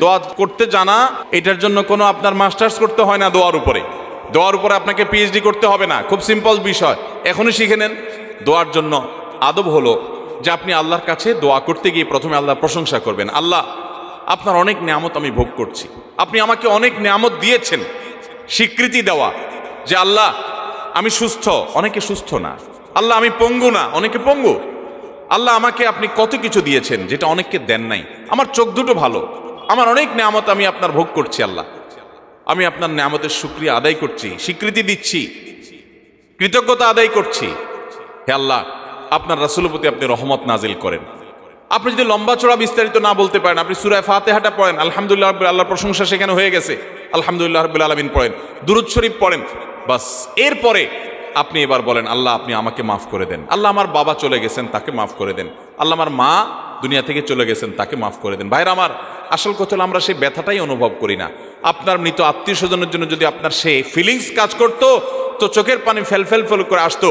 দোয়া করতে জানা, এটার জন্য কোনো আপনার মাস্টার্স করতে হয় না। দোয়ার উপরে আপনাকে পিএইচডি করতে হবে না, খুব সিম্পল বিষয়, এখনই শিখে নেন। দোয়ার জন্য আদব হলো যে আপনি আল্লাহর কাছে দোয়া করতে গিয়ে প্রথমে আল্লাহর প্রশংসা করবেন। আল্লাহ, আপনার অনেক নিয়ামত আমি ভোগ করছি, আপনি আমাকে অনেক নিয়ামত দিয়েছেন। স্বীকৃতি দেওয়া যে আল্লাহ আমি সুস্থ, অনেকে সুস্থ না। আল্লাহ আমি পঙ্গু না, অনেকে পঙ্গু। আল্লাহ আমাকে আপনি কত কিছু দিয়েছেন যেটা অনেককে দেন নাই। আমার চোখ দুটো ভালো, আমার অনেক নিয়ামত আমি আপনার ভোগ করছি। আল্লাহ, আমি আপনার নিয়ামতের শুকরিয়া আদায় করছি, স্বীকৃতি দিচ্ছি, কৃতজ্ঞতা আদায় করছি। হে আল্লাহ, আপনার রাসূলের প্রতি আপনি রহমত নাজিল করেন। আপনি যদি লম্বা চড়া বিস্তারিত না বলতে পারেন, আপনি সূরা ফাতিহাটা পড়েন, আলহামদুলিল্লাহ রাব্বিল আলামিন, আল্লাহর প্রশংসা সেখানে হয়ে গেছে, আলহামদুলিল্লাহ রাব্বিল আলামিন পড়েন, দুরূদ শরীফ পড়েন, বাস। এরপরে আপনি এবার বলেন, আল্লাহ আপনি আমাকে মাফ করে দেন। আল্লাহ আমার বাবা চলে গেছেন, তাকে মাফ করে দেন। আল্লাহ আমার মা দুনিয়া থেকে চলে গেছেন, তাকে মাফ করে দেন। ভাইরা আমার, আসল কথা হলো আমরা সেই ব্যথাটাই অনুভব করি না। আপনার মৃত আত্মীয় স্বজনের জন্য যদি আপনার সেই ফিলিংস কাজ করতো, তো চোখের পানি ফেল ফেল ফেল করে আসতো।